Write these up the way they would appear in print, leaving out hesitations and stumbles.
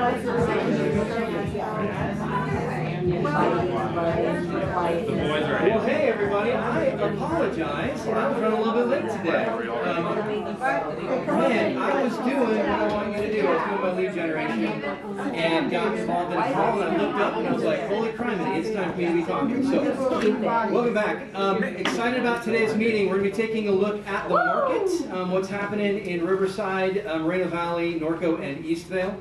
Well, hey everybody, I apologize. I was running a little bit late today. Man, I was doing what I want you to do. I was doing my lead generation and got involved in a call, and I looked up and I was like, holy crime, it's time for me to be talking. So, welcome back. Excited about today's meeting. We're going to be taking a look at the market, what's happening in Riverside, Moreno Valley, Norco, and Eastvale.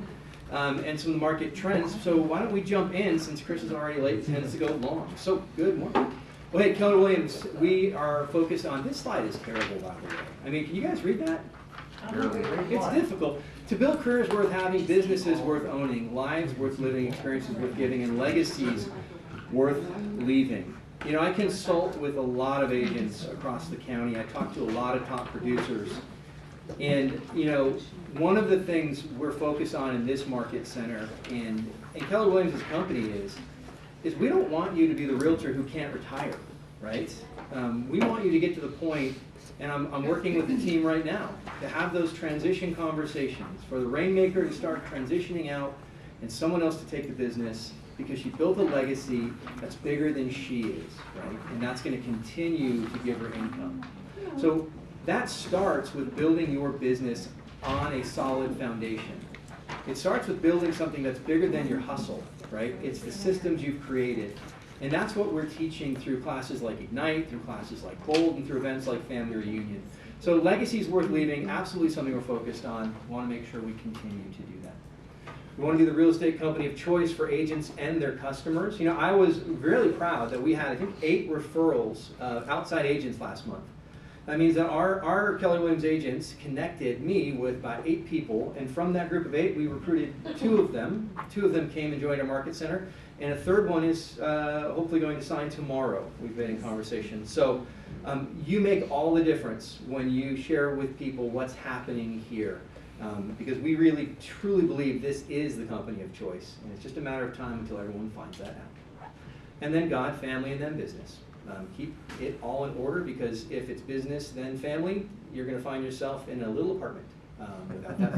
And some of the market trends. So why don't we jump in, since Chris is already late, tends to go long. So good morning. Well, hey, Keller Williams, we are focused on, this slide is terrible, by the way. I mean, can you guys read that? It's difficult. To build careers worth having, businesses worth owning, lives worth living, experiences worth giving, and legacies worth leaving. You know, I consult with a lot of agents across the county. I talk to a lot of top producers. And, you know, one of the things we're focused on in this market center, and Keller Williams' company is we don't want you to be the realtor who can't retire, right? We want you to get to the point, and I'm working with the team right now, to have those transition conversations, for the rainmaker to start transitioning out and someone else to take the business, because she built a legacy that's bigger than she is, right? And that's going to continue to give her income. So that starts with building your business on a solid foundation. It starts with building something that's bigger than your hustle, right? It's the systems you've created. And that's what we're teaching through classes like Ignite, through classes like Bold, and through events like Family Reunion. So legacies worth leaving, absolutely something we're focused on. We want to make sure we continue to do that. We want to be the real estate company of choice for agents and their customers. You know, I was really proud that we had, I think, 8 referrals of outside agents last month. That means that our Keller Williams agents connected me with about 8 people, and from that group of 8, we recruited 2 of them. 2 of them came and joined our market center, and a third one is hopefully going to sign tomorrow. We've been in conversation. So you make all the difference when you share with people what's happening here, because we really, truly believe this is the company of choice, and it's just a matter of time until everyone finds that out. And then God, family, and then business. Keep it all in order, because if it's business then family, you're going to find yourself in a little apartment without that.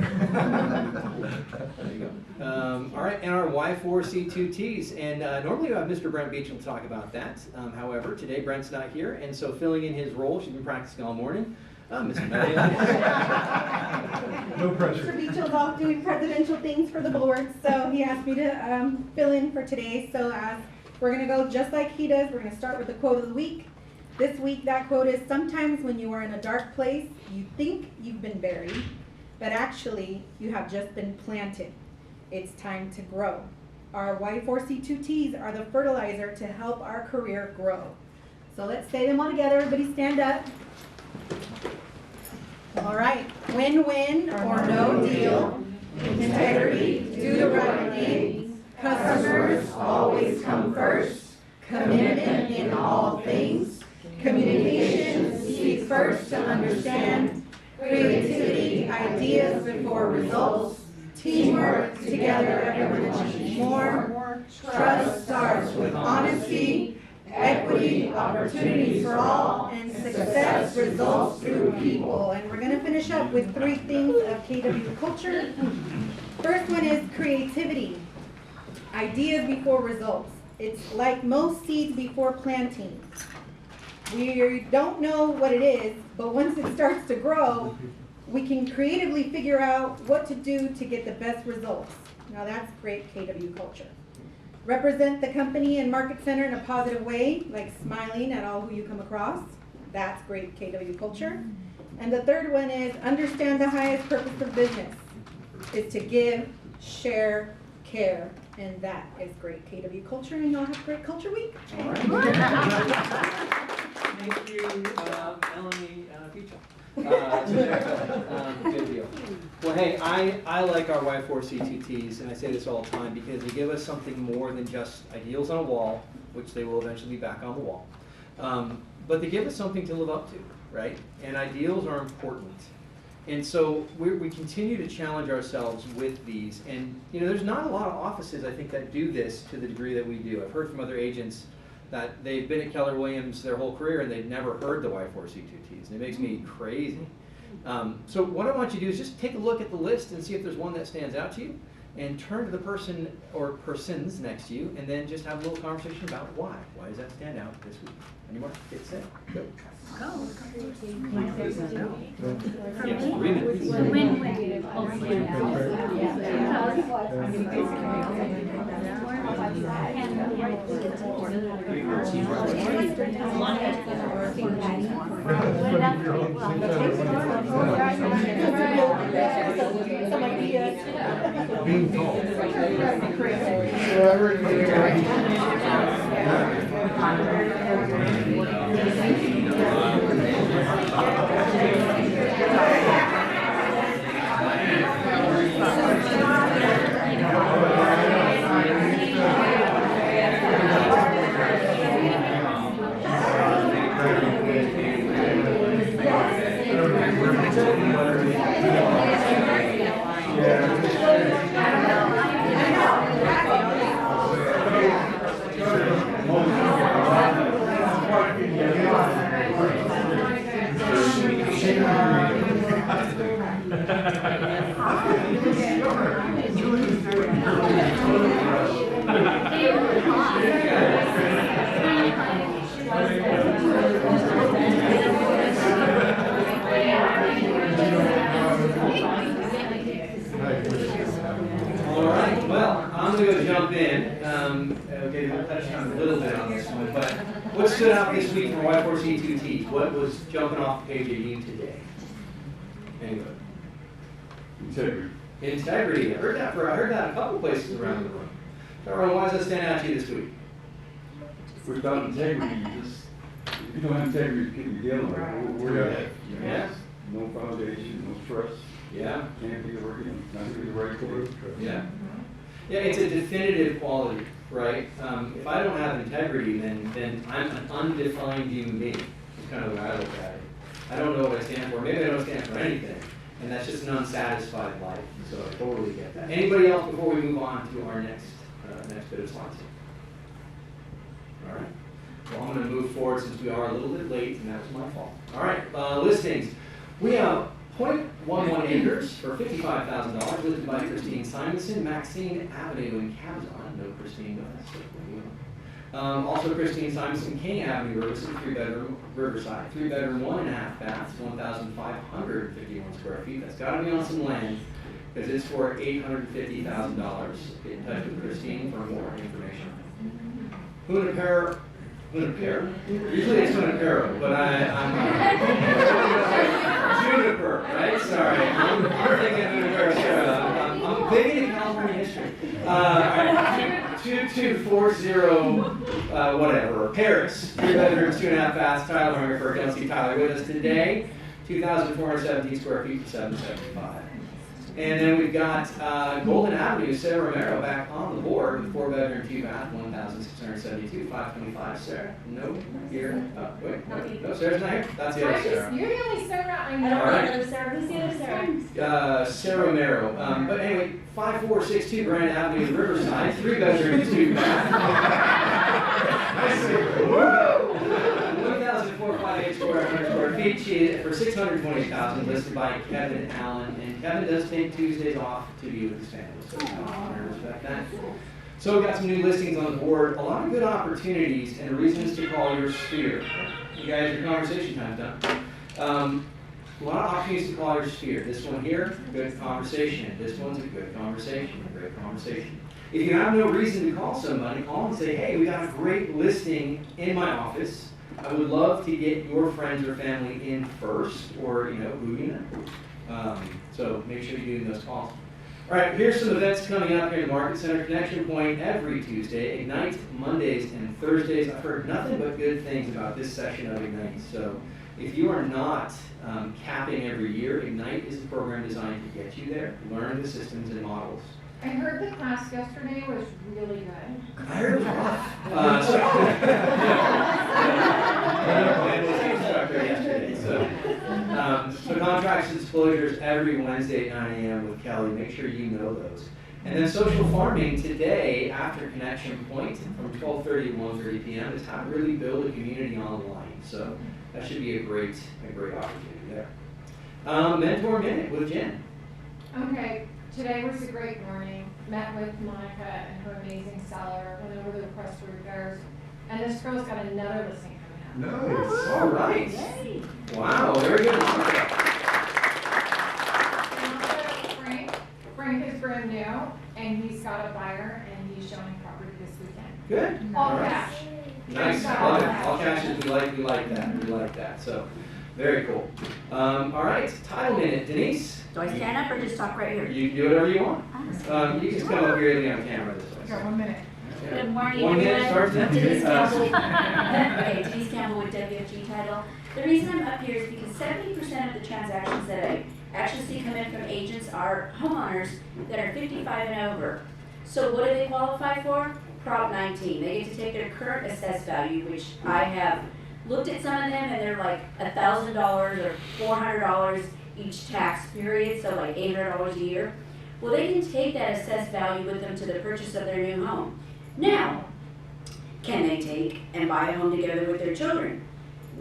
There you go. All right, and our Y4C2Ts. And normally we have Mr. Brent Beecham to talk about that. However, today Brent's not here, and so filling in his role, she's been practicing all morning, Mr. Melly. No pressure. Mr. Beecham's off doing presidential things for the board, so he asked me to fill in for today. So we're going to go just like he does. We're going to start with the quote of the week. This week, that quote is, sometimes when you are in a dark place, you think you've been buried, but actually, you have just been planted. It's time to grow. Our Y4C2Ts are the fertilizer to help our career grow. So let's say them all together. Everybody stand up. All right. Win-win or no deal. Integrity, do the right thing. Customers always come first. Commitment in all things. Communication, seek first to understand. Creativity, ideas before results. Teamwork, together everyone achieves more. Trust starts with honesty. Equity, opportunities for all. And success results through people. And we're going to finish up with 3 things of KW culture. First one is creativity. Ideas before results. It's like most seeds before planting. We don't know what it is, but once it starts to grow, we can creatively figure out what to do to get the best results. Now that's great KW culture. Represent the company and market center in a positive way, like smiling at all who you come across. That's great KW culture. And the third one is understand the highest purpose of business is to give, share, care. And that is great KW culture, and y'all have a great culture week. All right. Thank you, Melanie Beecham. Good deal. Well, hey, I like our Y4C2Ts, and I say this all the time, because they give us something more than just ideals on a wall, which they will eventually be back on the wall. But they give us something to live up to, right? And ideals are important. And so we continue to challenge ourselves with these. And you know, there's not a lot of offices, I think, that do this to the degree that we do. I've heard from other agents that they've been at Keller Williams their whole career and they've never heard the Y4C2Ts. And it makes me crazy. So what I want you to do is just take a look at the list and see if there's one that stands out to you. and turn to the person or persons next to you, and then just have a little conversation about why. Why does that stand out this week? Any more? Get set. Go. Yes, 3 minutes. Being told. What stood out this week from Y4C2T? What was jumping off the page at you today? Anyway. Integrity. Integrity. I heard that a couple places around the room. Tyrone, why does that stand out to you this week? Without integrity, if you don't have integrity, you can't be dealing with it. We're at. Yeah. No foundation, no trust. Yeah. Can't be the right, not be the right code. Yeah. Yeah, it's a definitive quality, right? If I don't have integrity, then I'm an undefined human being. That's kind of the way I look at it. I don't know what I stand for. Maybe I don't stand for anything. And that's just an unsatisfied life. So I totally get that. Anybody else before we move on to our next bit of slides? All right. Well, I'm going to move forward since we are a little bit late, and that was my fault. All right, listings. We have 0.11 acres for $55,000 listed by Christine Simonson, Maxine Avenue in Cabazon. No Christine, no, that's also Christine Simonson, King Avenue, Riverside, 3-bedroom, Riverside, 3-bedroom, 1.5 baths, 1,551 square feet. That's got to be on some land because it's for $850,000. Get in touch with Christine for more information. Junipero. Usually it's Junipero, but I'm Juniper, right? Sorry, I'm thinking Junipero. I'm big into California history. All right, 2240 whatever, Paris, 3 bedrooms, 2.5 baths. Tyler Hungerford. Don't see Tyler with us today. 2,417 square feet for $775. And then we've got Golden Avenue, Sarah Romero back on the board with 4-bedroom, 2-bath, 1,672, 525. Sarah, no here. Wait, no, Sarah's not here. That's the other Sarah. You're the only Sarah I know. I don't know All right. the other Sarah. Who's the other Sarah? Sarah Romero. But anyway, 5462 Grand Avenue, Riverside, 3-bedroom, 2-bath. 1,458 square feet for $620,000 listed by Kevin Allen. And Kevin does take Tuesdays off to be with his family, so I want to respect that. So we've got some new listings on the board, a lot of good opportunities and reasons to call your sphere. You guys, your conversation time's done. A lot of opportunities to call your sphere. This one here, good conversation. This one's a good conversation, a great conversation. If you have no reason to call somebody, call and say, hey, we got a great listing in my office. I would love to get your friends or family in first, or who you know. So make sure you're doing those calls. All right, here's some events coming up here in the Market Center. Connection Point every Tuesday, Ignite Mondays and Thursdays. I've heard nothing but good things about this session of Ignite. So if you are not capping every year, Ignite is a program designed to get you there, learn the systems and models. I heard the class yesterday was really good. I heard it was rough. So contracts and disclosures every Wednesday at 9 a.m. with Kelly. Make sure you know those. And then social farming today after Connection Point from 12:30 to 1:30 p.m. is how to really build a community online. So that should be a great opportunity there. Mentor Minute with Jen. Okay, Today was a great morning. Met with Monica and her amazing seller. Went over the request for repairs. And this girl's got another listing coming up. Nice. All right. Yay. Wow, very good. And also Frank is brand new, and he's got a buyer, and he's showing property this weekend. Good. All right. cash. Nice. Love it. All cashes. We like that. We like that. So, very cool. All right. Title minute, Denise. Do I stand up or just talk right here? You do whatever you want. Honestly. You just come up here and be on camera this way. Got 1 minute. Yeah. Good morning, 1 minute everyone. starts Denise at Campbell. Okay, Denise Campbell with WFG Title. The reason I'm up here is because 70% of the transactions that I actually see come in from agents are homeowners that are 55 and over. So what do they qualify for? Prop 19. They get to take their current assessed value, which I have looked at some of them, and they're like $1,000 or $400 each tax period, so like $800 a year. Well, they can take that assessed value with them to the purchase of their new home. Now, can they take and buy a home together with their children?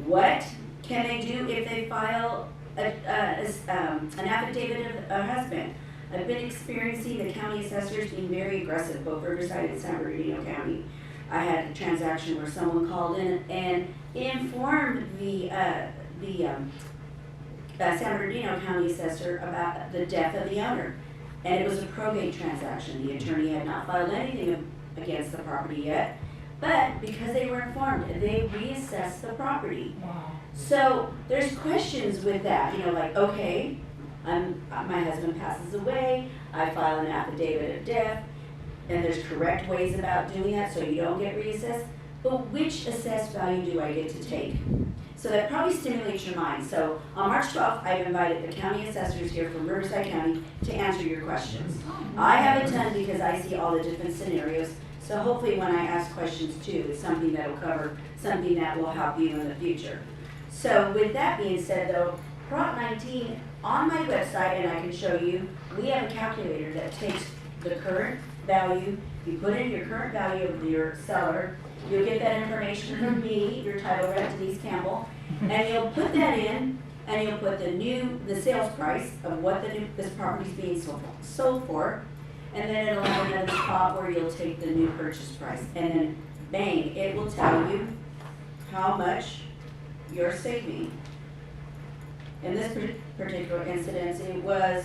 What can they do if they file an affidavit of a husband? I've been experiencing the county assessors being very aggressive, both Riverside and San Bernardino County. I had a transaction where someone called in and informed the San Bernardino County assessor about the death of the owner. And it was a probate transaction. The attorney had not filed anything against the property yet, but because they were informed, they reassessed the property. Wow. So there's questions with that, you know, like, okay, my husband passes away, I file an affidavit of death, and there's correct ways about doing that so you don't get reassessed, but which assessed value do I get to take? So that probably stimulates your mind. So on March 12th, I've invited the county assessors here from Riverside County to answer your questions. I have a ton because I see all the different scenarios, so hopefully when I ask questions too, it's something that'll cover, something that will help you in the future. So with that being said though, Prop 19, on my website, and I can show you, we have a calculator that takes the current value, you put in your current value of your seller, you'll get that information from me, your title rep, Denise Campbell, and you'll put that in, and you'll put the sales price of what this property is being sold for, and then it'll have another spot where you'll take the new purchase price, and then bang, it will tell you how much you're saving. In this particular incident, it was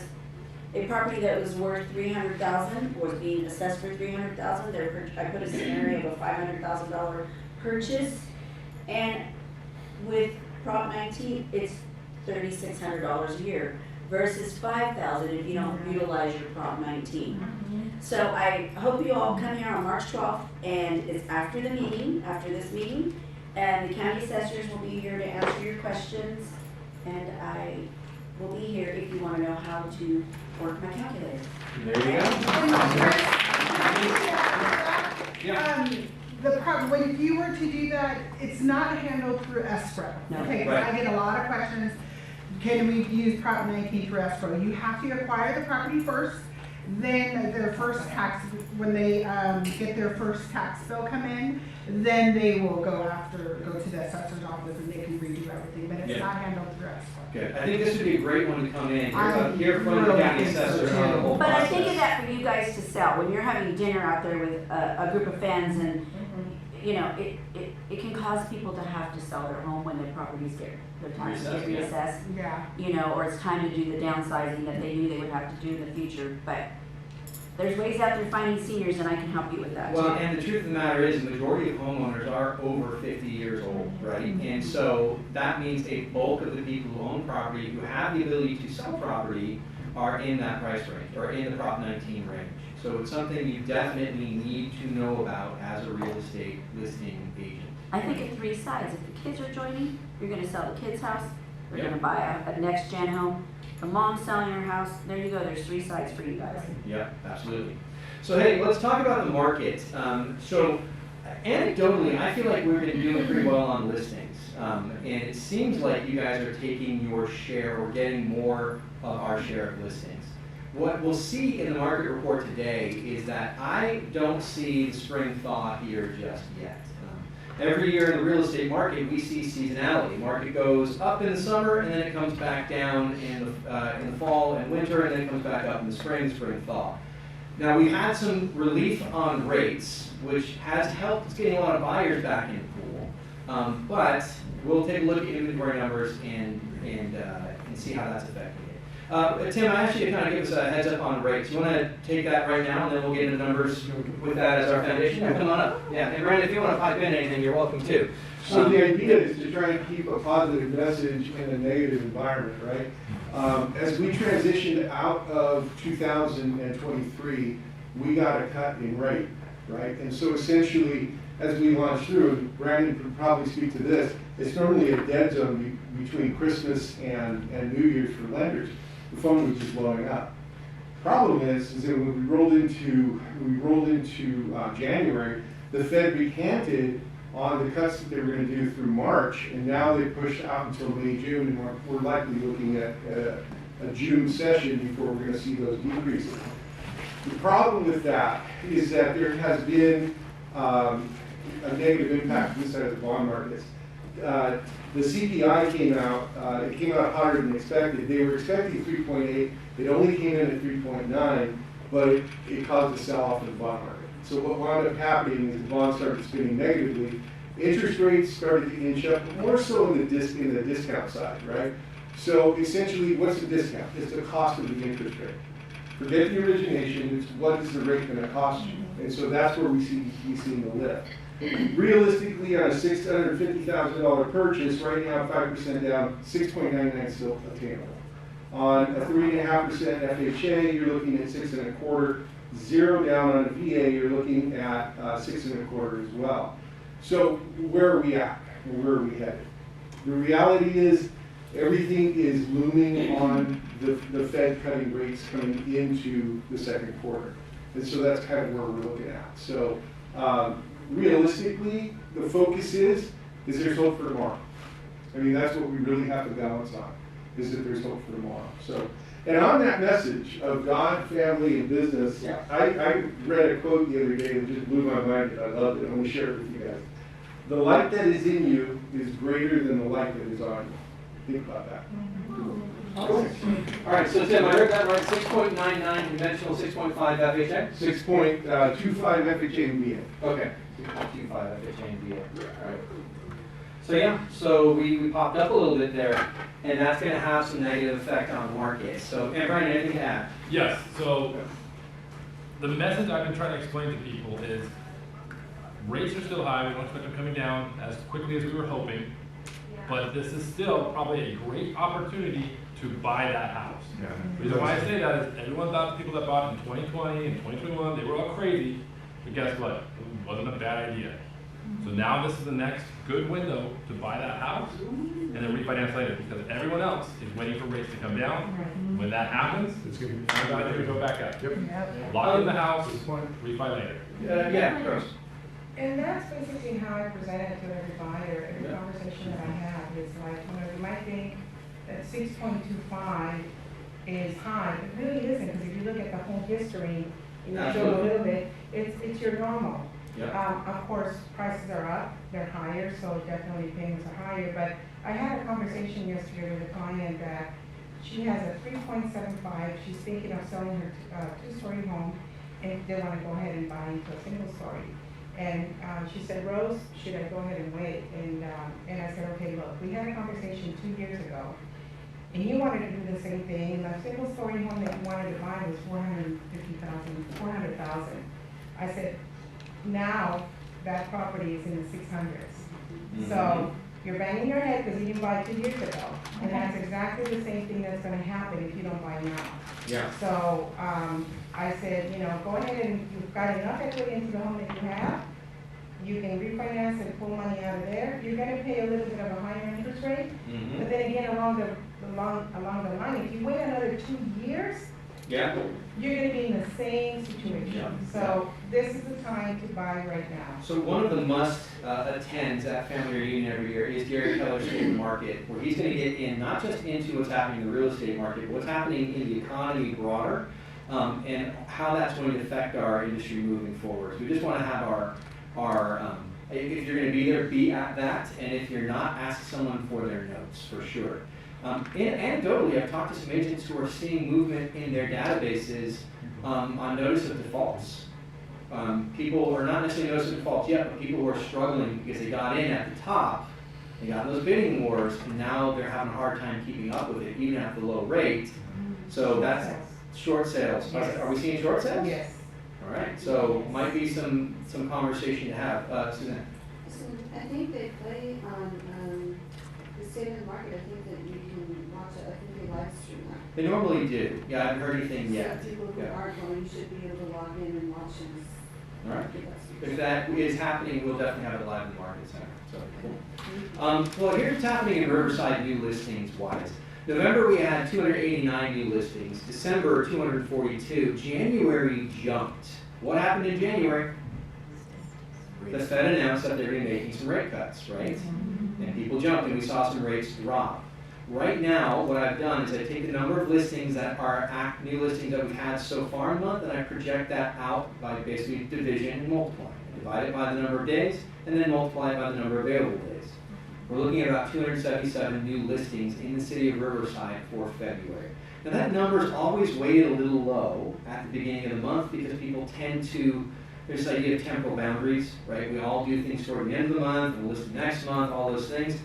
a property that was worth $300,000 was being assessed for $300,000. I put a scenario of a $500,000 purchase, and with Prop 19, it's $3,600 a year versus $5,000 if you don't utilize your Prop 19. So I hope you all come here on March 12th, and it's after the meeting, after this meeting, and the county assessors will be here to answer your questions, and I will be here if you want to know how to work my calculator. There you go. Yeah. The problem, when if you were to do that, it's not handled through escrow. No. Okay, 'cause Right. I get a lot of questions, can we use Prop 19 through escrow? You have to acquire the property first, then their first tax, when they get their first tax bill come in, then they will go to the assessor's office and they can redo everything, but it's Yeah. not handled through escrow. Good. I think this would be a great one to come in, I hear from the really county think so, assessor on the too. whole But I think of process. that for you guys to sell, when you're having dinner out there with a group of friends and, you know, it can cause people to have to sell their home when their properties their taxes get Reassessed, yeah. reassessed. Yeah. You know, or it's time to do the downsizing that they knew they would have to do in the future, but there's ways out there finding seniors and I can help you with that too. Well, and the truth of the matter is, the majority of homeowners are over 50 years old, right? And so that means a bulk of the people who own property, who have the ability to sell property, are in that price range, or in the Prop 19 range. So it's something you definitely need to know about as a real estate listing agent. I think of three sides. If the kids are joining, you're gonna sell the kids' house, you're Yep. gonna buy a next gen home, the mom's selling her house, there you go, there's three sides for you guys. Yep, absolutely. So hey, let's talk about the market. So anecdotally, I feel like we've been doing pretty well on listings. And it seems like you guys are taking your share or getting more of our share of listings. What we'll see in the market report today is that I don't see the spring thaw here just yet. every year in the real estate market, we see seasonality. Market goes up in the summer, and then it comes back down in the fall and winter, and then it comes back up in the spring, fall. Now, we've had some relief on rates, which has helped getting a lot of buyers back in the pool. But we'll take a look at inventory numbers and see how that's affecting it. Tim, I asked you to kind of give us a heads up on rates. You want to take that right now, and then we'll get into numbers with that as our foundation? Yeah, come on up. Yeah, and Brandon, if you want to pipe in anything, you're welcome too. So the idea is to try and keep a positive message in a negative environment, right? As we transitioned out of 2023, we got a cut in rate, right? And so essentially, as we launch through, and Brandon could probably speak to this, it's normally a dead zone between Christmas and New Year's for lenders. The phone was just blowing up. Problem is that when we rolled into January, the Fed recanted on the cuts that they were going to do through March, and now they pushed out until May, June, and we're likely looking at a June session before we're going to see those decreases. The problem with that is that there has been a negative impact inside of the bond markets. The CPI came out, it came out hotter than expected. They were expecting 3.8, it only came in at 3.9, but it caused a sell-off in the bond market. So what wound up happening is the bonds started spinning negatively. Interest rates started to inch up, more so in the discount side, right? So essentially, what's the discount? It's the cost of the interest rate. Forget the origination, it's what is the rate going to cost you? And so that's where we see the lift. Realistically, on a $650,000 purchase, right now 5% down, 6.99 is still attainable. On a 3.5% FHA, you're looking at 6.25. 0 down on a VA, you're looking at 6.25 as well. So where are we at? Where are we headed? The reality is everything is looming on the Fed cutting rates coming into the second quarter. And so that's kind of where we're looking at. So realistically, the focus is there's hope for tomorrow. I mean, that's what we really have to balance on, is that there's hope for tomorrow. So, and on that message of God, family, and business, Yeah. I read a quote the other day that just blew my mind. I loved it. I'm going to share it with you guys. The light that is in you is greater than the light that is on you. Think about that. Cool. All right, so Tim, I heard that right, 6.99 conventional, 6.5 FHA? 6.25 FHA and VA. Okay, 6.25 FHA and VA. All right. So yeah, so we popped up a little bit there, and that's going to have some negative effect on the market. So, and Brian, anything to add? Yes, so the message I've been trying to explain to people is rates are still high. We don't expect them coming down as quickly as we were hoping, but this is still probably a great opportunity to buy that house. Yeah. The reason why I say that is everyone thought the people that bought in 2020 and 2021, they were all crazy, but guess what? It wasn't a bad idea. So now this is the next good window to buy that house and then refinance later, because everyone else is waiting for rates to come down. When that happens, it's going to go back up. Lock in the house, refi later. Yeah, Rose. And that's basically how I present it to every buyer. Every conversation that I have is like, you might think that 6.25 is high, but it really isn't, because if you look at the whole history, you show a little bit, it's your normal. Yeah. Of course, prices are up, they're higher, so definitely payments are higher, but I had a conversation yesterday with a client that she has a 3.75, she's thinking of selling her two-story home, and they want to go ahead and buy into a single-story. And she said, Rose, should I go ahead and wait? And I said, okay, look, we had a conversation 2 years ago, and you wanted to do the same thing, and the single-story home that you wanted to buy was $400,000. I said, now that property is in the 600s. Mm-hmm. So you're banging your head because you didn't buy 2 years ago. And that's exactly the same thing that's going to happen if you don't buy now. Yeah. So I said, go ahead and you've got enough equity into the home that you have. You can refinance and pull money out of there. You're going to pay a little bit of a higher interest rate. Mm-hmm. But then again, along the line, if you wait another 2 years, yeah, you're going to be in the same situation. Yeah. So this is the time to buy right now. So one of the must attends at family reunion every year is Gary Keller's State of the Market, where he's going to get in not just into what's happening in the real estate market, but what's happening in the economy broader, and how that's going to affect our industry moving forward. So we just want to have our If you're gonna be there, be at that, and if you're not, ask someone for their notes, for sure. Anecdotally, I've talked to some agents who are seeing movement in their databases on notice of defaults. People are not necessarily notice of defaults yet, but people who are struggling because they got in at the top, they got in those bidding wars, and now they're having a hard time keeping up with it, even at the low rate. So that's short sales. Yes. Are we seeing short sales? Yes. All right, so might be some conversation to have. Suzanne? So I think they play on the state of the market. I think that you can watch it. I think they live stream that. They normally do. Yeah, I haven't heard anything yet. So people who Yeah. aren't going should be able to log in and watch this. All right. If that is happening, we'll definitely have it live in the Market Center. So cool. Well, here's what's happening in Riverside new listings wise. November we had 289 new listings. December 242. January jumped. What happened in January? The Fed announced that they're going to be making some rate cuts, right? And people jumped, and we saw some rates drop. Right now, what I've done is I take the number of listings that are new listings that we've had so far in a month, and I project that out by basically division and multiply. I divide it by the number of days, and then multiply it by the number of available days. We're looking at about 277 new listings in the city of Riverside for February. Now that number is always weighted a little low at the beginning of the month because people tend to, there's this idea of temporal boundaries, right? We all do things toward the end of the month, and we'll list next month, all those things.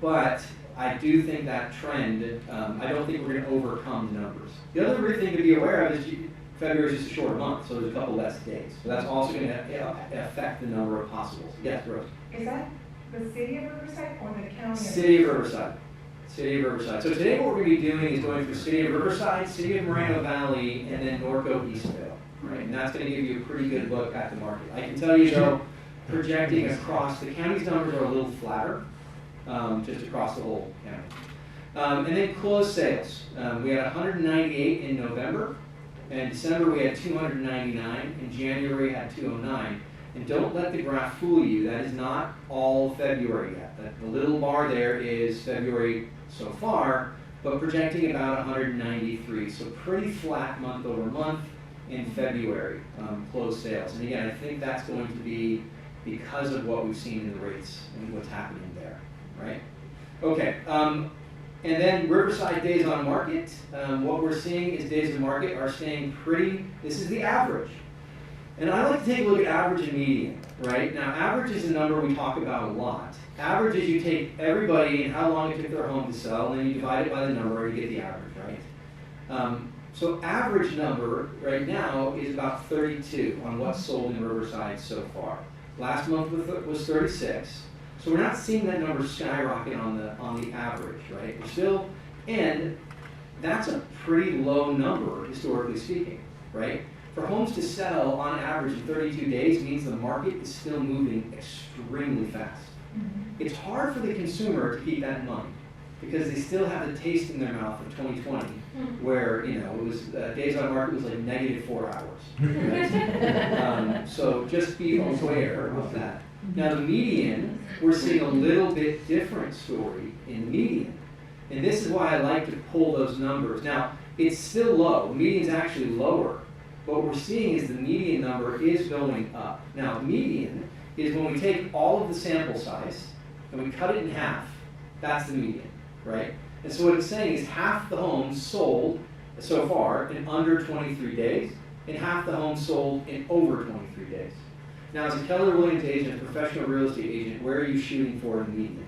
But I do think that trend, I don't think we're going to overcome the numbers. The other weird thing to be aware of is February is just a shorter month, so there's a couple less days. So that's also going to affect the number of possibles. Yes, Rose? Is that the city of Riverside or the county? City of Riverside. City of Riverside. So today what we're going to be doing is going through City of Riverside, City of Moreno Valley, and then Norco Eastvale. Right? And that's going to give you a pretty good look at the market. I can tell you though, projecting across, the county's numbers are a little flatter. Just across the whole county. And then closed sales. We had 198 in November, and December we had 299, and January had 209. And don't let the graph fool you, that is not all February yet. The little bar there is February so far, but projecting about 193. So pretty flat month over month in February, closed sales. And again, I think that's going to be because of what we've seen in the rates and what's happening there. Right? Okay. And then Riverside days on market. What we're seeing is days on market are staying pretty, this is the average. And I like to take a look at average and median, right? Now average is a number we talk about a lot. Average is you take everybody and how long it took their home to sell, and then you divide it by the number and you get the average, right? So average number right now is about 32 on what's sold in Riverside so far. Last month was 36. So we're not seeing that number skyrocket on the average, right? We're still, and that's a pretty low number historically speaking, right? For homes to sell on average in 32 days means the market is still moving extremely fast. It's hard for the consumer to keep that in mind because they still have the taste in their mouth of 2020, where it was days on market was like -4 hours. Right? So just be aware of that. Now the median, we're seeing a little bit different story in the median. And this is why I like to pull those numbers. Now, it's still low. The median's actually lower. What we're seeing is the median number is going up. Now, median is when we take all of the sample size and we cut it in half. That's the median, right? And so what it's saying is half the homes sold so far in under 23 days, and half the homes sold in over 23 days. Now, as a Keller Williams agent, a professional real estate agent, where are you shooting for in the median?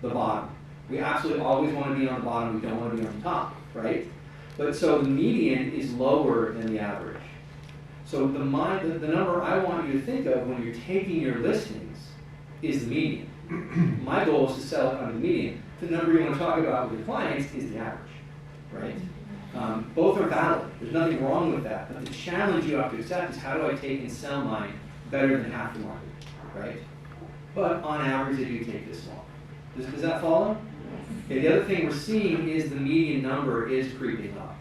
The bottom. We absolutely always want to be on the bottom. We don't want to be on the top, right? But so the median is lower than the average. So the number I want you to think of when you're taking your listings is the median. My goal is to sell it on the median. The number you want to talk about with your clients is the average, right? Both are valid. There's nothing wrong with that. But the challenge you have to accept is how do I take and sell mine better than half the market, right? But on average, they do take this long. Does that follow? Okay, the other thing we're seeing is the median number is creeping up.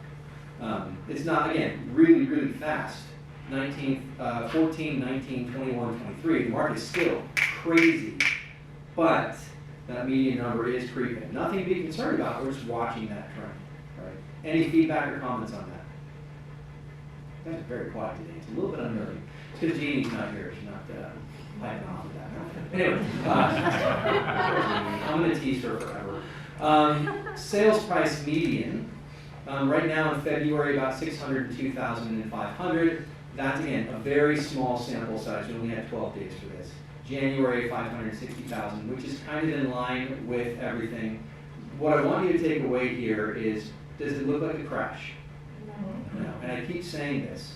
It's not, again, really, really fast. 14, 19, 21, 23. The market is still crazy. But that median number is creeping. Nothing to be concerned about. We're just watching that trend. Right? Any feedback or comments on that? You guys are very quiet today. It's a little bit unnerving. It's because Jeannie's not here. She's not piping off of that. Anyway, I'm going to tease her forever. Sales price median. Right now in February, about 602,500. That's, again, a very small sample size. We only had 12 days for this. January, 560,000, which is kind of in line with everything. What I want you to take away here is, does it look like a crash? No. And I keep saying this.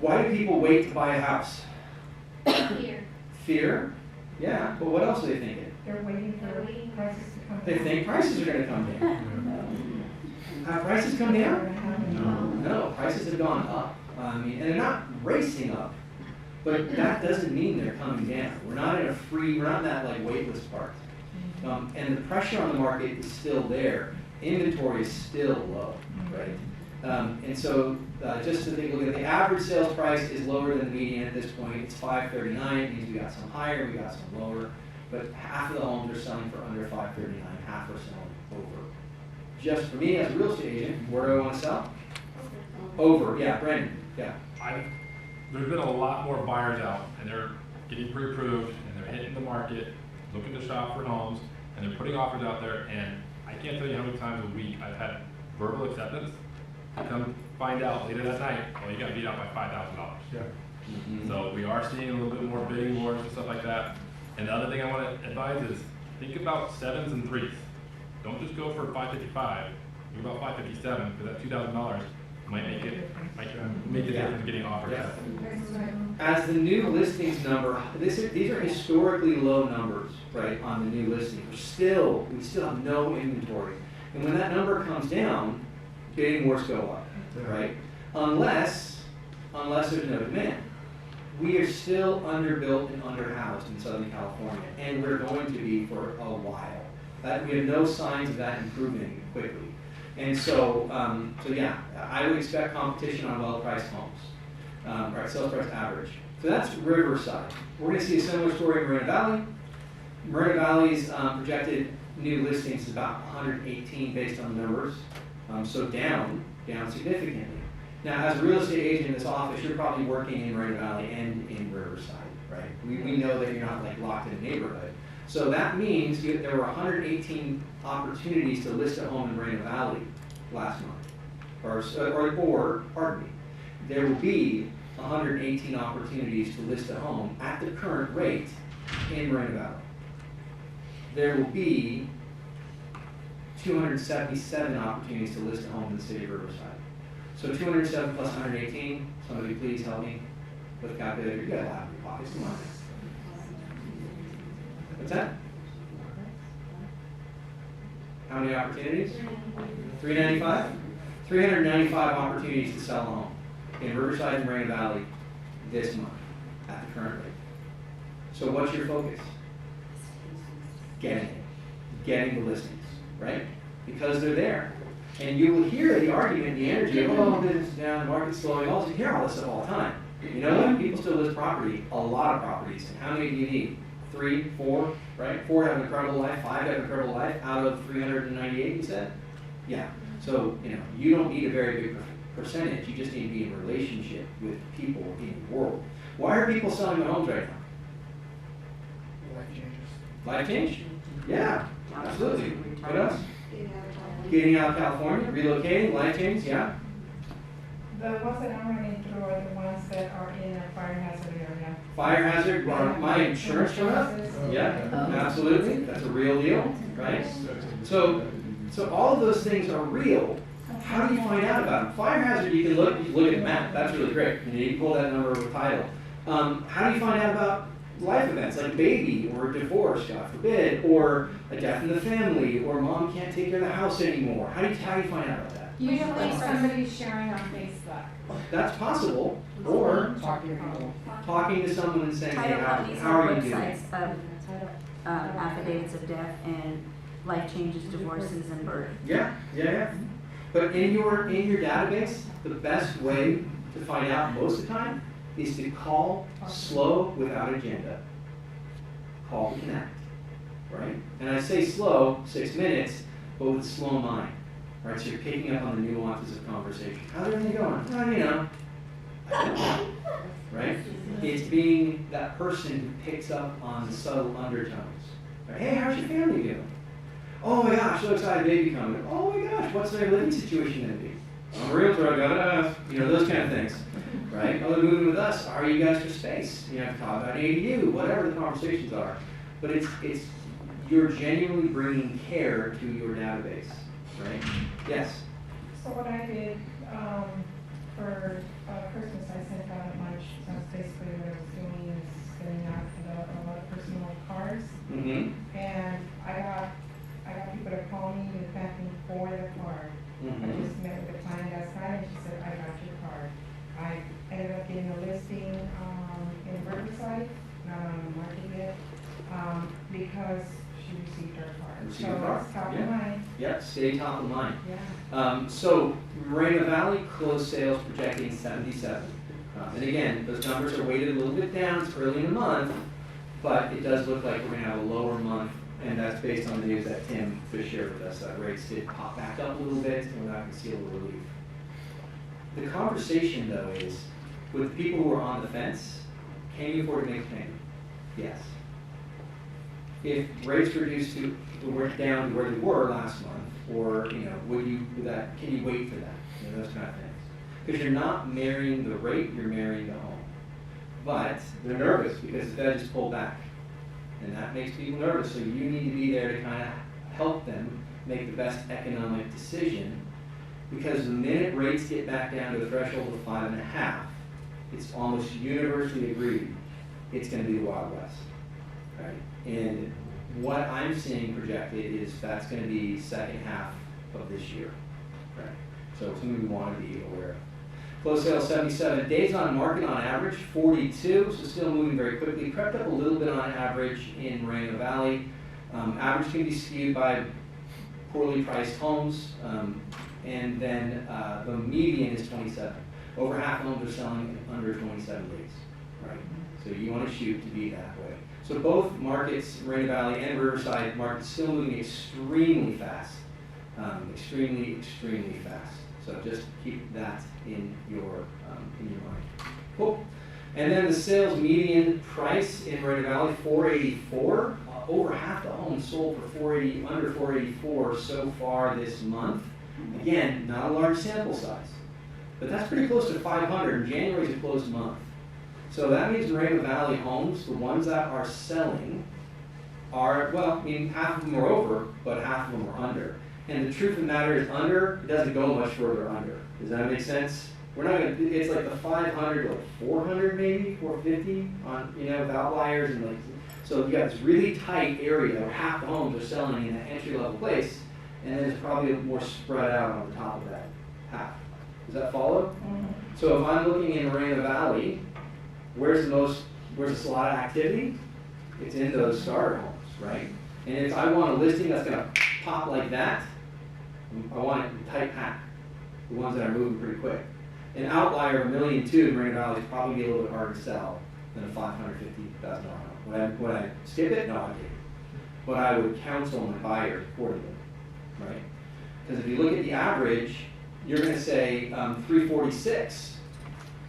Why do people wait to buy a house? Fear. Fear? Yeah, but what else are they thinking? They're waiting for prices to come down. They think prices are going to come down. Have prices come down? No, prices have gone up. And they're not racing up, but that doesn't mean they're coming down. We're not in that like waitlist part. And the pressure on the market is still there. Inventory is still low, right? And so just to take a look at the average sales price is lower than the median at this point. It's 539. It means we got some higher, we got some lower. But half of the homes are selling for under 539. Half are selling over. Just for me as a real estate agent, where do I want to sell? Over. Yeah, Brandon. Yeah. There's been a lot more buyers out, and they're getting pre-approved, and they're hitting the market, looking to shop for homes, and they're putting offers out there, and I can't tell you how many times a week I've had verbal acceptance. I come find out later that night, well, you got beat out by $5,000. Yeah. So we are seeing a little bit more bidding wars and stuff like that. And the other thing I want to advise is, think about 7s and 3s. Don't just go for 555. Think about 557, because that $2,000 might make the difference getting offers. Yeah. As the new listings number, these are historically low numbers, right, on the new listings. We still have no inventory. And when that number comes down, bidding wars go up, right? Unless there's no demand. We are still underbuilt and underhoused in Southern California, and we're going to be for a while. We have no signs of that improving quickly. And so yeah, I would expect competition on well-priced homes. Right, sales price average. So that's Riverside. We're going to see a similar story in Moreno Valley. Moreno Valley's projected new listings is about 118 based on the numbers. So down significantly. Now, as a real estate agent in this office, you're probably working in Moreno Valley and in Riverside, right? We know that you're not like locked in a neighborhood. So that means there were 118 opportunities to list a home in Moreno Valley last month. Or pardon me, there will be 118 opportunities to list a home at the current rate in Moreno Valley. There will be 277 opportunities to list a home in the city of Riverside. So 207 plus 118, somebody please help me with the calculator. You gotta laugh in your pockets, come on. What's that? How many opportunities? 395? 395 opportunities to sell a home in Riverside and Moreno Valley this month at the current rate. So what's your focus? Getting the listings, right? Because they're there. And you will hear the argument, the energy of, oh, business is down, the market's slowing. You hear all this stuff all the time. You know what? People still list property, a lot of properties. And how many do you need? 3, 4, right? 4 have an incredible life, 5 have an incredible life out of 398, you said? Yeah. So, you don't need a very big percentage. You just need to be in relationship with people in the world. Why are people selling their homes right now? Life changes. Life change? Yeah, absolutely. What else? Getting out of California, relocating, life change, yeah. The ones that I'm running through are the ones that are in a fire hazard area. Fire hazard, my insurance showed up? Yeah, absolutely. That's a real deal, right? So all of those things are real. How do you find out about them? Fire hazard, you can look at the map. That's really great. You can pull that number with title. How do you find out about life events like baby or divorce, God forbid, or a death in the family, or mom can't take care of the house anymore? How do you find out about that? Usually somebody's sharing on Facebook. That's possible. Or talking to someone and saying, hey, Title companies how are have you doing? websites of affidavits of death and life changes, divorces, and birth. Yeah. But in your database, the best way to find out most of the time is to call slow without agenda. Call to connect, right? And I say slow, 6 minutes, but with slow mind, right? So you're picking up on the nuances of conversation. How's everything going? Well, I don't know, right? It's being that person who picks up on the subtle undertones. Right? Hey, how's your family doing? Oh my gosh, so excited, baby coming. Oh my gosh, what's their living situation going to be? I'm a realtor, I gotta ask. You know, those kind of things, right? Oh, they're moving with us. How are you guys for space? You have to talk about ADU, whatever the conversations are. But it's you're genuinely bringing care to your database, right? Yes. So what I did for Christmas, I sent out a bunch. That's basically what I was doing, is sending out a lot of personal cards. Mm-hmm. And I got people to call me and thank me for the card. I just met with a client last night, and she said, I got your card. I ended up getting a listing in Riverside, not on the market yet, because she received her card. Received her card, It's top yeah. of mind. Yep, stay top of mind. Yeah. So Moreno Valley closed sales projecting 77. And again, those numbers are weighted a little bit down. It's early in the month, but it does look like we're going to have a lower month, and that's based on the news that Tim just shared with us. That rates did pop back up a little bit, and we're not going to see a little relief. The conversation, though, is with people who are on the fence, can you afford to make a payment? Yes. If rates reduced to went down to where they were last month, or can you wait for that? You know, those kind of things. Because you're not marrying the rate, you're marrying the home. But they're nervous because the Fed just pulled back. And that makes people nervous. So you need to be there to kind of help them make the best economic decision. Because the minute rates get back down to the threshold of 5.5, it's almost universally agreed it's going to be the Wild West. Right? And what I'm seeing projected is that's going to be second half of this year. Right? So it's something we want to be aware of. Closed sales 77, days on market on average 42, so still moving very quickly. Crept up a little bit on average in Moreno Valley. Average can be skewed by poorly priced homes, and then the median is 27. Over half homes are selling in under 27 days, right? So you want to shoot to be that way. So both markets, Moreno Valley and Riverside markets, still moving extremely fast, extremely fast. So just keep that in your mind. Cool. And then the sales median price in Moreno Valley, 484. Over half the homes sold for under 484 so far this month. Again, not a large sample size, but that's pretty close to 500. January is a closed month. So that means Moreno Valley homes, the ones that are selling, are, well, I mean, half of them are over, but half of them are under. And the truth of the matter is under, it doesn't go much further under. Does that make sense? We're not going to, it's like the 500 to like 400 maybe, 450 on, you know, with outliers and like, so you got this really tight area where half the homes are selling in an entry level place, and then it's probably more spread out on the top of that half. Does that follow? Mm-hmm. So if I'm looking in Moreno Valley, where's a lot of activity? It's in those starter homes, right? And if I want a listing that's going to pop like that, I want it in tight pack, the ones that are moving pretty quick. An outlier of $1.2 million in Moreno Valley is probably a little bit harder to sell than a $550,000 home. Would I skip it? No, I didn't. But I would counsel my buyers accordingly, right? Because if you look at the average, you're going to say 346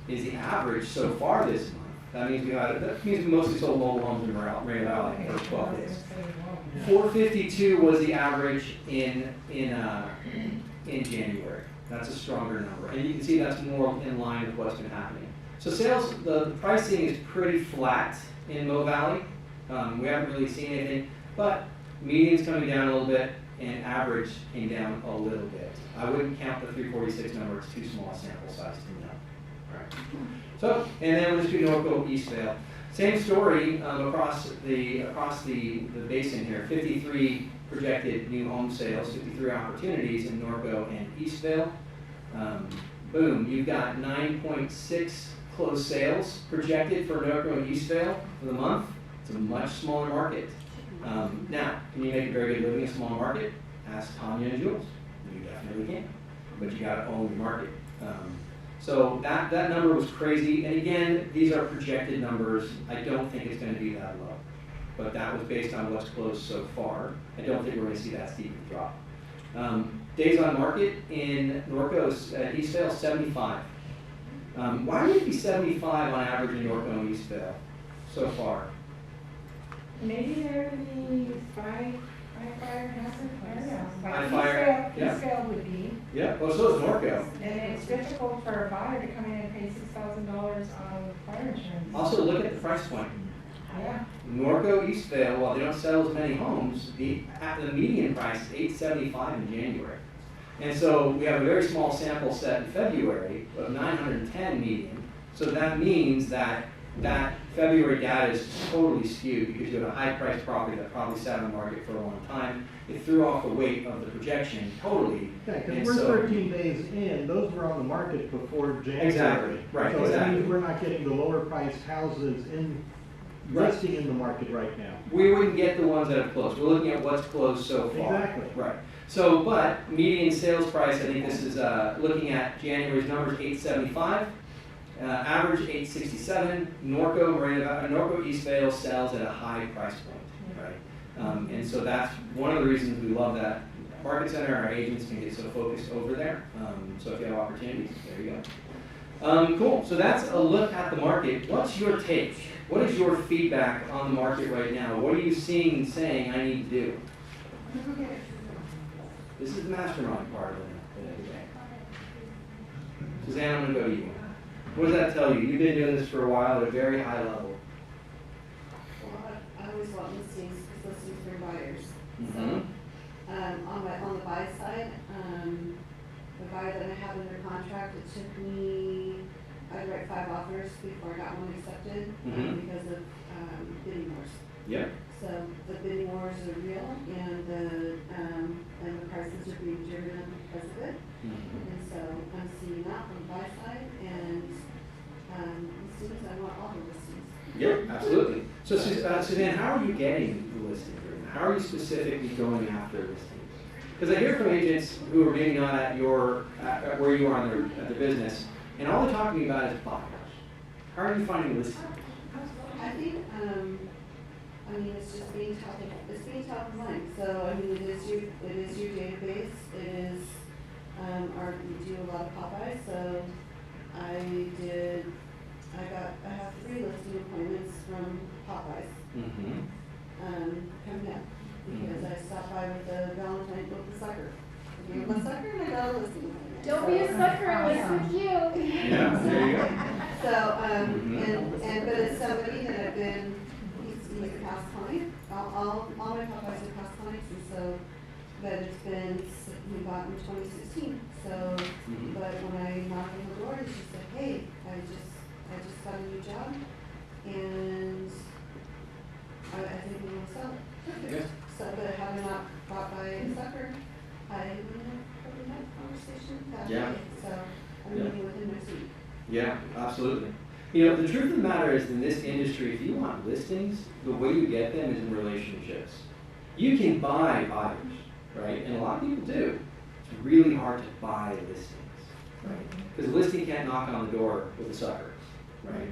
is the average so far this month. That means we mostly sold mobile homes in Moreno Valley for 12 days. 452 was the average in January. That's a stronger number, and you can see that's more in line with what's been happening. So sales, the pricing is pretty flat in Mo Valley. We haven't really seen anything, but median's coming down a little bit, and average came down a little bit. I wouldn't count the 346 number; it's too small a sample size to know. All right. So, and then we'll just do Norco Eastvale. Same story across the basin here. 53 projected new home sales, 53 opportunities in Norco and Eastvale. Boom, you've got 9.6 closed sales projected for Norco and Eastvale for the month. It's a much smaller market. Now, can you make a very good living in a small market? Ask Tanya and Jules. You definitely can, but you got to own your market. So that number was crazy, and again, these are projected numbers. I don't think it's going to be that low, but that was based on what's closed so far. I don't think we're going to see that steep of a drop. Days on market in Norco, Eastvale, 75. Why would it be 75 on average in Norco and Eastvale so far? Maybe they're the fire hazard area. High fire, yeah. Eastvale would be. Yeah, well, so is Norco. And it's difficult for a buyer to come in and pay $6,000 on fire insurance. Also, look at the price point. Yeah. Norco, Eastvale, while they don't sell as many homes, the median price is $875 in January. And so we have a very small sample set in February of 910 median. So that means that February data is totally skewed because you have a high-priced property that probably sat on the market for a long time. It threw off the weight of the projection totally. Yeah, And because so- we're 13 days in, those were on the market before January. Exactly, right, So that exactly. means we're not getting the lower priced houses Right. listing in the market right now. We wouldn't get the ones that have closed. We're looking at what's closed so far. Exactly. Right. So, but median sales price, I think this is looking at January's numbers, 875. Average 867. Norco Eastvale sells at a high price point, right? And so that's one of the reasons we love that market center. Our agents can get so focused over there. So if you have opportunities, there you go. Cool. So that's a look at the market. What's your take? What is your feedback on the market right now? What are you seeing and saying I need to do? This is the mastermind part of the day. Suzanne, I'm going to go to you. What does that tell you? You've been doing this for a while at a very high level. Well, I always want listings, because listings for buyers. Mhm. So, on the buy side, the buyer that I have under contract, it took me, I'd write 5 offers before I got one accepted, Mhm. because of, bidding wars. Yep. So the bidding wars are real, and the prices are being driven up because of it. Mhm. And so I'm seeing that on the buy side, and, listings, I want all the listings. Yep, absolutely. So Suzanne, how are you getting the listings? How are you specifically going after listings? Because I hear from agents who are maybe not at where you are in their business, and all they're talking about is buyers. How are you finding listings? I think, it's just being top of mind. So, it is your database, it is, we do a lot of Popeyes, so I have 3 listing appointments from Popeyes, Mm-hmm. coming up, because I stopped by with the Valentine, with the sucker. I gave him a sucker and I got a listing appointment. Don't be a sucker, I was with you. Yeah, there you go. So, but it's somebody that I've been, he's a past client, all my Popeyes are past clients, and so, but it's been, we bought in 2016, so, Mhm. but when I knocked on the door, she said, hey, I just got a new job, and I think we want to sell it. Yeah. So, but had I not bought by a sucker, I wouldn't have probably had a conversation that Yeah. day, so I'm Yeah. meeting with him next week. Yeah, absolutely. You know, the truth of the matter is in this industry, if you want listings, the way you get them is in relationships. You can buy buyers, right? And a lot of people do. It's really hard to buy listings, right? Because a listing can't knock on the door with a sucker, right?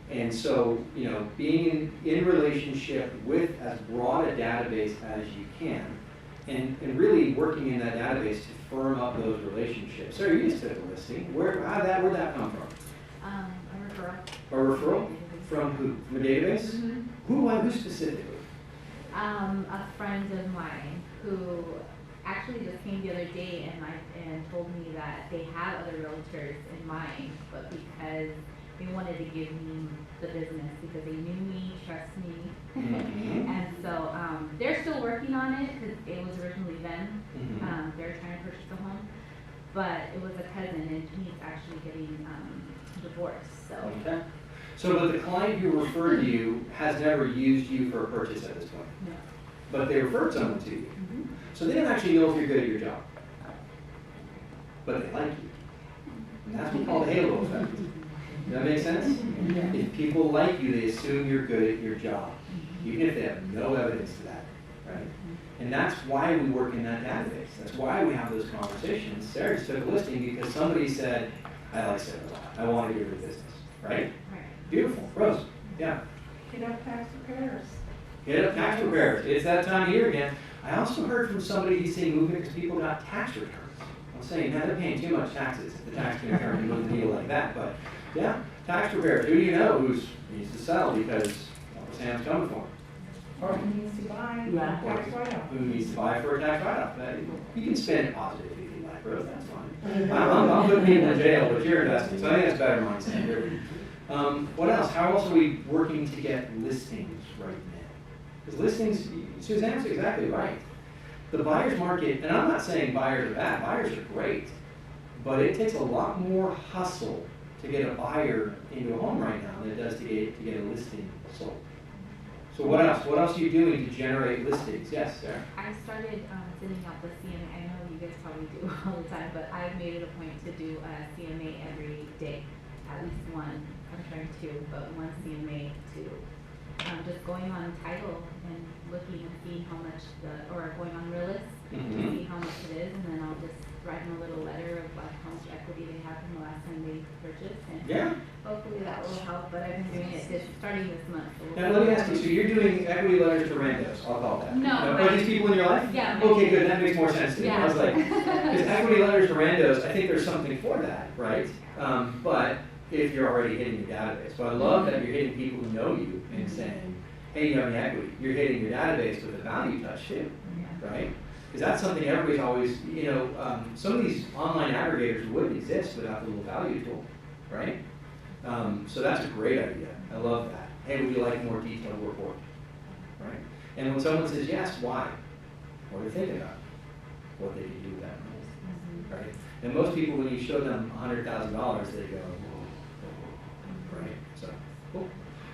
And so, you know, being in relationship with as broad a database as you can, and really working in that database to firm up those relationships. So you just took a listing. Where'd that come from? A referral. A referral? From who? From a database? Mm-hmm. Who specifically? A friend of mine who actually just came the other day and told me that they have other realtors in mind, but because they wanted to give me the business because they knew me, trust me, Mhm. and so they're still working on it because it was originally them. Mhm. They were trying to purchase a home, but it was a cousin and he's actually getting divorced. So Okay. So, but the client who referred you has never used you for a purchase at this point, no. but they referred someone to you. Mm-hmm. So they don't actually know if you're good at your job, but they like you. And that's what we call the halo effect. Does that make sense? If people like you, they assume you're good at your job, even if they have no evidence to that, right? And that's why we work in that database. That's why we have those conversations. Sarah just took a listing because somebody said, I like Sarah a lot. I want to give her business, right? Right. Beautiful. Rose, yeah. Get up tax repairs. Get up tax preparers. It's that time of year again. I also heard from somebody he's saying moving because people got tax returns. I'm saying, now they're paying too much taxes if the tax can turn into a deal like that, but yeah, tax preparer, who do you know who's needs to sell because Sam's coming for him? Or who needs to buy, Yeah. tax write-off. Who needs to buy for a tax write-off? You can spend it positively if you like, Rose, that's fine. I'm putting people in jail, but you're investing, so I think that's a better mindset. What else? How else are we working to get listings right now? Because listings, Suzanne's exactly right. The buyer's market, and I'm not saying buyers are bad, buyers are great, but it takes a lot more hustle to get a buyer into a home right now than it does to get a listing sold. So what else? What else are you doing to generate listings? Yes, Sarah? I started sending out the CMA. I know you guys probably do all the time, but I've made it a point to do a CMA every day, at least one. I'm trying two, but one CMA to just going on title and looking and seeing how much or going on Realist to see how much it is, and then I'll just write them a little letter of like how much equity they have from the last time they purchased, and hopefully that will help. But I've been doing it starting this month. So Now let me ask you, so you're doing equity letters to randos, I'll call that. No, Are these people in your life? Yeah. Okay, good, that makes more sense to me. Yeah. I was like, because equity letters to randos, I think there's something for that, right? But if you're already hitting your database. But I love that you're hitting people who know you and saying, hey, you have any equity. You're hitting your database with a value touch too, right? Because that's something everybody's always, some of these online aggregators wouldn't exist without the little value tool, right? So that's a great idea. I love that. Hey, would you like a more detailed report, right? And when someone says yes, why? What are they thinking about? What they can do with that money, right? And most people, when you show them $100,000, they go, whoa, right? So, cool.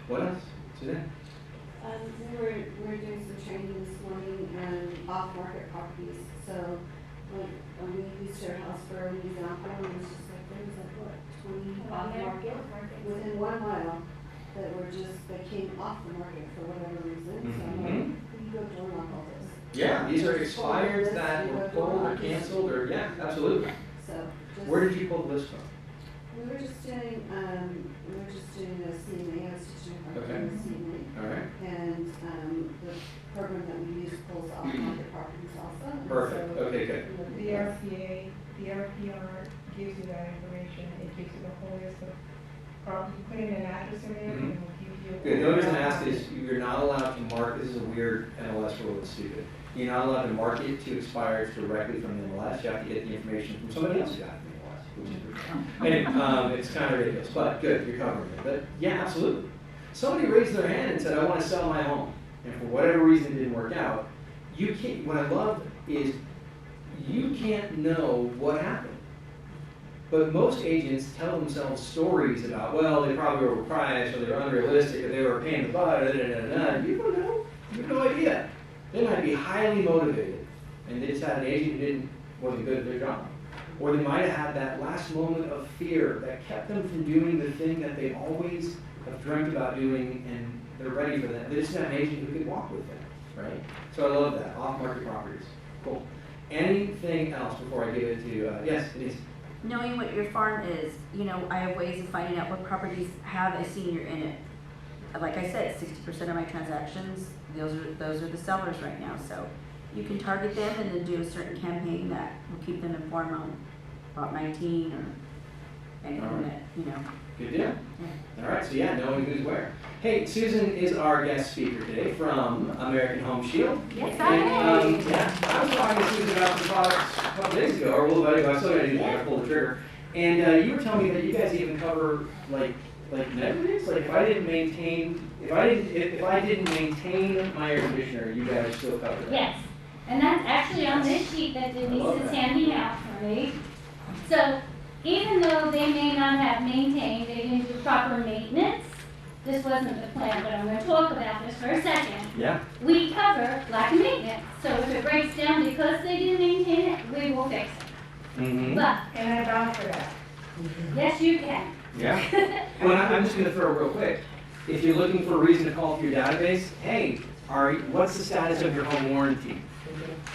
What else? Suzanne? We're doing some training this morning on off-market properties. So, like, we used our house for an example, and it was just like, there was like, what, 20 off-market within 1 mile that came off the market for whatever reason. So I'm like, you go door knock all this. Yeah, these are expired that were pulled or canceled, or, yeah, absolutely. So, Where did you pull the list from? we were just doing a CMA, I was teaching a CMA. All right. And the program that we use pulls off-market properties also. And Perfect. so, Okay, good. The RPA, the RPR gives you that information, it gives you the whole list of property, you put in an address in there, and it will give you. Good. The only reason I asked is you're not allowed to mark, this is a weird MLS rule, it's stupid. You're not allowed to mark it to expire directly from the MLS. You have to get the information from somebody else who got it from the MLS, which is weird. Anyway, it's kind of ridiculous, but good, you're covering it. But yeah, absolutely. Somebody raised their hand and said, I want to sell my home. And for whatever reason it didn't work out. You can't, what I love is you can't know what happened. But most agents tell themselves stories about, well, they probably were overpriced, or they were unrealistic, or they were a pain in the butt, You don't know. You have no idea. They might be highly motivated, and they just had an agent who wasn't good at their job. Or they might have had that last moment of fear that kept them from doing the thing that they always have dreamt about doing, and they're ready for that. They just have an agent who could walk with them, right? So I love that, off-market properties. Cool. Anything else before I give it to, yes, Denise? Knowing what your farm is, I have ways of finding out what properties have a senior in it. Like I said, 60% of my transactions, those are the sellers right now. So you can target them and then do a certain campaign that will keep them informed on Prop 19 or anything that, Good deal. All right, so yeah, knowing who's where. Hey, Susan is our guest speaker today from American Home Shield. Yes, And, yeah, I was talking to Susan about some products a couple days ago, or a little bit ago. I still gotta do that, I gotta pull the trigger. And you were telling me that you guys even cover like negligence. Like if I didn't maintain my air conditioner, you guys still cover that. Yes, and that's actually on this sheet that Denise is handing out for me. So even though they may not have maintained, they didn't do proper maintenance, this wasn't the plan, but I'm going to talk about this for a second. Yeah. We cover lack of maintenance. So if it breaks down because they didn't maintain it, we will fix it. Mm-hmm. But, And I bound for that. yes, you can. Yeah. Well, I'm just going to throw real quick. If you're looking for a reason to call through your database, hey, what's the status of your home warranty?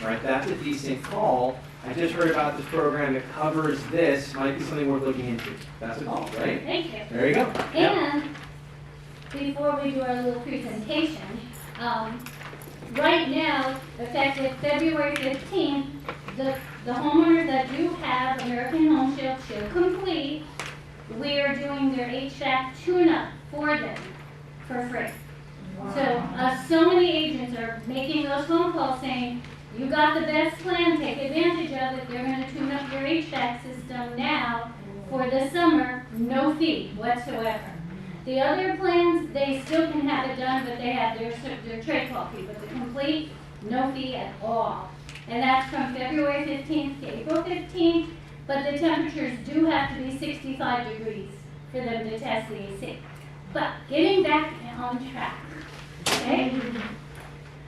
All right, that's a decent call. I just heard about this program that covers this. Might be something worth looking into. That's a call, right? Thank you. There you go. And before we do our little presentation, right now, effective February 15th, the homeowners that do have American Home Shield Complete, we are doing their HVAC tune-up for them for free. So many agents are making those phone calls saying, you got the best plan, take advantage of it, they're gonna tune up your HVAC system now for the summer, no fee whatsoever. The other plans, they still can have it done, but they have their trade call fee, but the complete, no fee at all. And that's from February 15th to April 15th, but the temperatures do have to be 65 degrees for them to test the AC. But getting back on track, okay?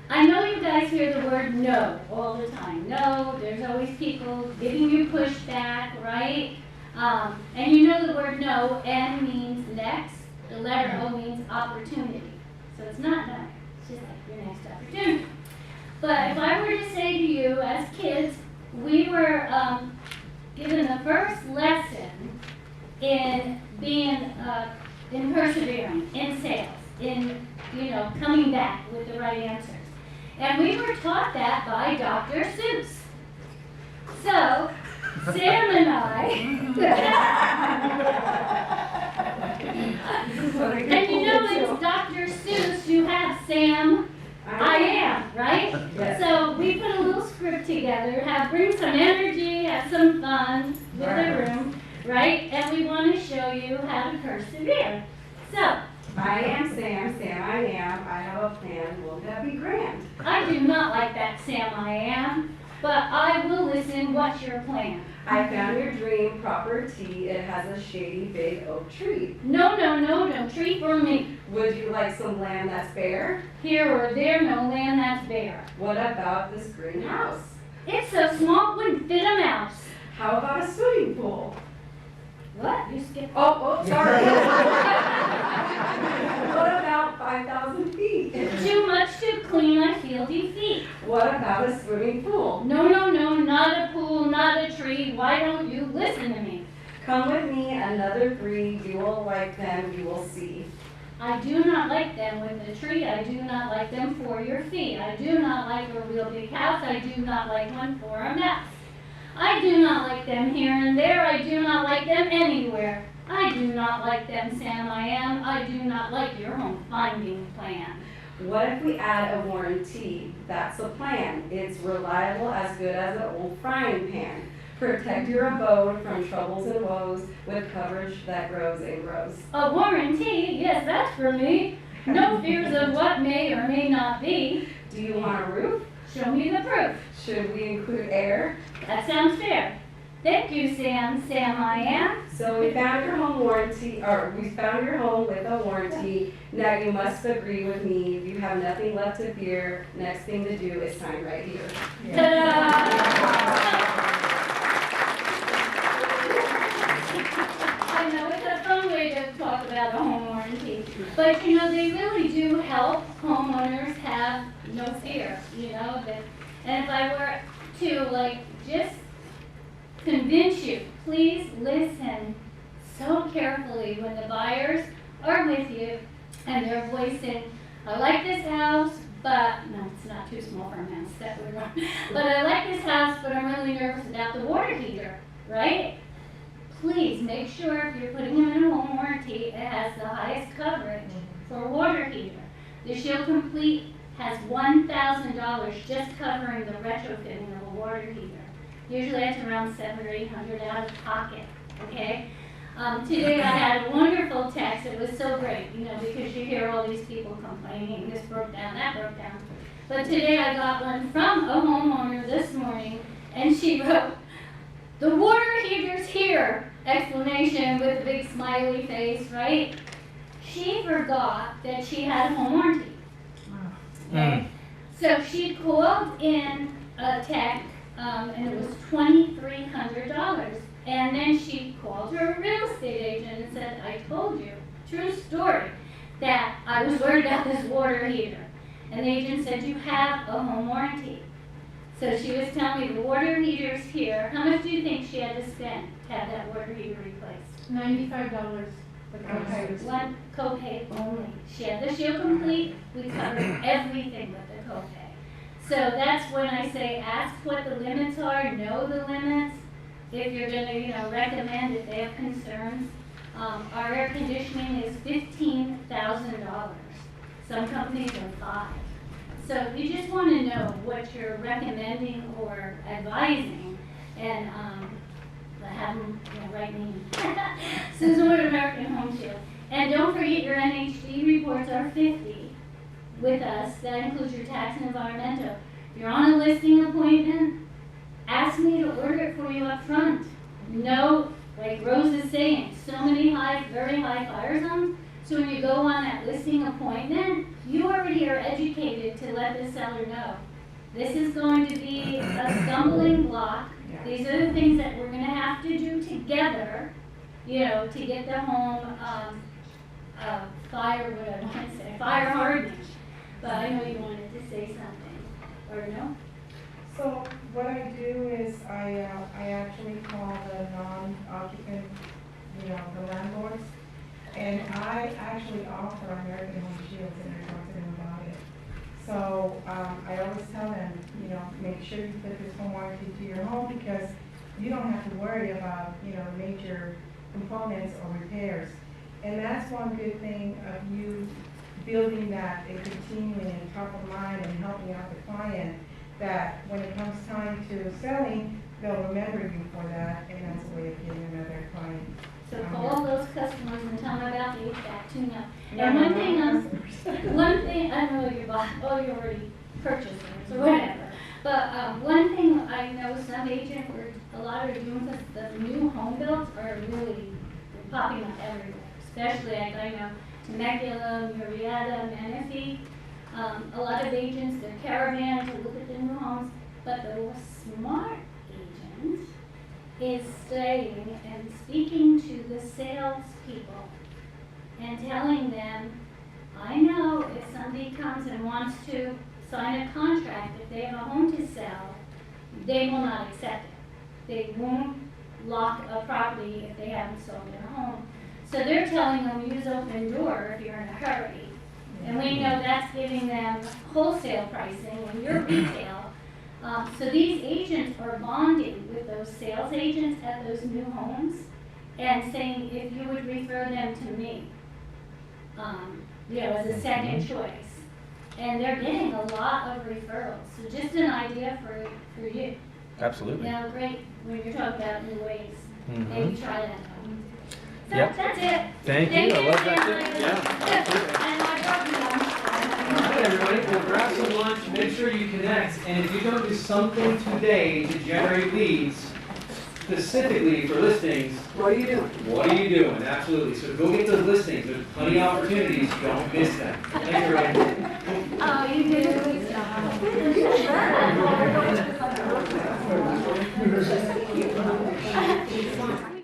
I know you guys hear the word no all the time. No, there's always people giving you pushback, right? And you know the word no, N means next, the letter O means opportunity. So it's not no, it's just like your next opportunity. But if I were to say to you as kids, we were given the first lesson in being, in persevering, in sales, in, coming back with the right answers. And we were taught that by Dr. Seuss. So, Sam and I, and it's Dr. Seuss, you have Sam, I am, right? Yes. So we put a little script together, bring some energy, have some fun with the room, right? And we want to show you how to persevere. So, I am Sam, Sam I am, I have a plan, won't that be grand? I do not like that Sam I am, but I will listen. What's your plan? I found your dream property, it has a shady big oak tree. No, tree for me. Would you like some land that's bare? Here or there, no land that's bare. What about this greenhouse? It's so small, wouldn't fit a mouse. How about a swimming pool? What? You skipped. Oh, sorry. What about 5,000 feet? Too much to clean, I feel defeat. What about a swimming pool? No, not a pool, not a tree. Why don't you listen to me? Come with me, another 3, you will like them, you will see. I do not like them with the tree. I do not like them for your fee. I do not like a real big house. I do not like one for a mess. I do not like them here and there. I do not like them anywhere. I do not like them, Sam I am. I do not like your home finding plan. What if we add a warranty? That's the plan. It's reliable, as good as an old frying pan. Protect your abode from troubles and woes with coverage that grows and grows. A warranty? Yes, that's for me. No fears of what may or may not be. Do you want a roof? Show me the proof. Should we include air? That sounds fair. Thank you, Sam. Sam I am. So we found your home warranty, or we found your home with a warranty. Now you must agree with me. You have nothing left to fear. Next thing to do is sign right here. Ta-da! I know it's a fun way to talk about a home warranty, but they really do help homeowners have no fear, and if I were to just convince you, please listen so carefully when the buyers are with you and they're voicing, I like this house, but, no, it's not too small for a house, that would wrong. But I like this house, but I'm really nervous about the water heater, right? Please make sure if you're putting them in a home warranty, it has the highest coverage for a water heater. The Shield Complete has $1,000 just covering the retrofitting of a water heater. Usually it's around $700 or $800 out of pocket, okay? Today I had a wonderful text. It was so great, because you hear all these people complaining, this broke down, that broke down. But today I got one from a homeowner this morning, and she wrote, the water heater's here, exclamation with a big smiley face, right? She forgot that she had a home warranty. Okay? So she called in a tech, and it was $2,300. And then she called her real estate agent and said, I told you, true story, that I was worried about this water heater. And the agent said, you have a home warranty. So she was telling me the water heater's here. How much do you think she had to spend to have that water heater replaced? $95. The copay. One copay only. She had the Shield Complete. We covered everything with the copay. So that's when I say ask what the limits are, know the limits. If you're gonna, recommend if they have concerns. Our air conditioning is $15,000. Some companies are $5,000. So you just wanna know what you're recommending or advising, and, have them, write me. Susan Wood, American Home Shield. And don't forget your NHD reports are $50 with us. That includes your tax and environmental. If you're on a listing appointment, ask me to order it for you up front. No, like Rose is saying, so many very high fire zones. So when you go on that listing appointment, you already are educated to let the seller know. This is going to be a stumbling block. These are the things that we're going to have to do together, to get the home fire hardened. But I know you wanted to say something, or no? So what I do is I actually call the non-occupant, the landlords, and I actually offer American Home Shields and I talk to them about it. So I always tell them, make sure you put this home warranty to your home because you don't have to worry about, major components or repairs. And that's one good thing of you building that and continuing and top of mind and helping out the client, that when it comes time to selling, they'll remember you for that, and that's a way of getting another client. So call those customers and tell them about the HVAC tune-up. And one thing, I know you already purchased it or whatever. But one thing I know some agents a lot are doing, because the new home builds are really popping up everywhere. Especially, I know, Temecula, Murrieta, Menifee. A lot of agents, they're caravan to look at the new homes, but the smart agent is staying and speaking to the salespeople and telling them, I know if somebody comes and wants to sign a contract, if they have a home to sell, they will not accept it. They won't lock a property if they haven't sold their home. So they're telling them use open door if you're in a hurry. And we know that's giving them wholesale pricing when you're retail. So these agents are bonding with those sales agents at those new homes and saying, if you would refer them to me, as a second choice. And they're getting a lot of referrals. So just an idea for you. Absolutely. Great when you're talking about new ways. Maybe try that. So Yep. that's it. Thank you. I love that tip. Yeah. And I brought All right, everybody, we'll grab some lunch, make sure you connect, and if you don't do something today to generate leads, specifically for listings, what are you doing? What are you doing? Absolutely. So go get those listings. There's plenty of opportunities. Don't miss them. Thanks, everybody. Oh, you did a good job.